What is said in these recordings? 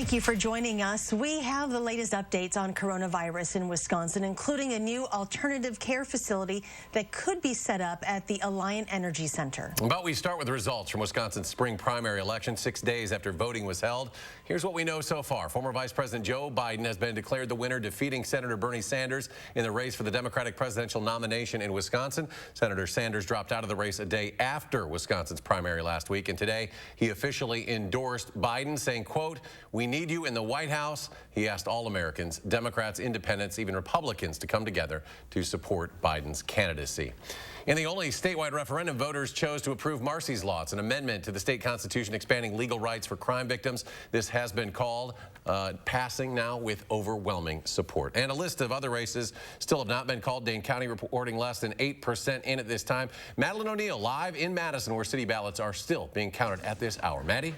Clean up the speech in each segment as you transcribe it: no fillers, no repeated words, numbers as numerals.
Thank you for joining us. We have the latest updates on coronavirus in Wisconsin, including a new alternative care facility that could be set up at the Alliant Energy Center. But we start with the results from Wisconsin's spring primary election 6 days after voting was held. Here's what we know so far. Former Vice President Joe Biden has been declared the winner, defeating Senator Bernie Sanders in the race for the Democratic presidential nomination in Wisconsin. Senator Sanders dropped out of the race a day after Wisconsin's primary last week, and today he officially endorsed Biden, saying, quote, "We need you in the White House." He asked all Americans, Democrats, independents, even Republicans, to come together to support Biden's candidacy. In the only statewide referendum, voters chose to approve Marsy's Law. It's an amendment to the state constitution expanding legal rights for crime victims. This has been called passing now with overwhelming support. And a list of other races still have not been called. Dane County reporting less than 8% in at this time. Madeline O'Neill live in Madison, where city ballots are still being counted at this hour. Maddie?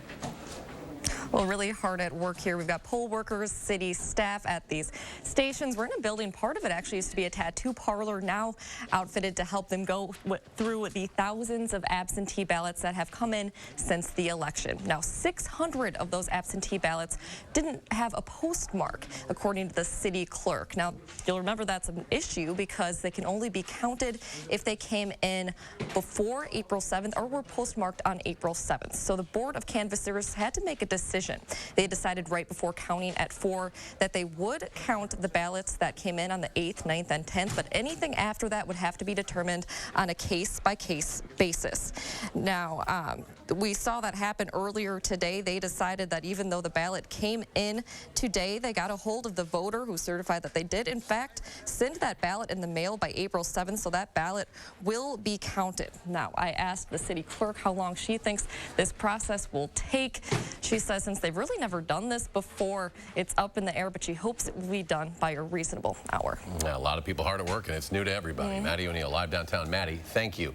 Well, really hard at work here. We've got poll workers, city staff at these stations. We're in a building. Part of it actually used to be a tattoo parlor, now outfitted to help them go through the thousands of absentee ballots that have come in since the election. Now, 600 of those absentee ballots didn't have a postmark, according to the city clerk. Now, you'll remember that's an issue because they can only be counted if they came in before April 7th or were postmarked on April 7th. So the Board of Canvassers had to make a decision. They decided right before counting at 4 that they would count the ballots that came in on the 8th, 9th, and 10th, but anything after that would have to be determined on a case-by-case basis. Now, we saw that happen earlier today. They decided that even though the ballot came in today, they got a hold of the voter who certified that they did, in fact, send that ballot in the mail by April 7th, so that ballot will be counted. Now, I asked the city clerk how long she thinks this process will take. She says since they've really never done this before, it's up in the air, but she hopes it will be done by a reasonable hour. Yeah, a lot of people hard at work, and it's new to everybody. Maddie O'Neill, live downtown. Maddie, thank you.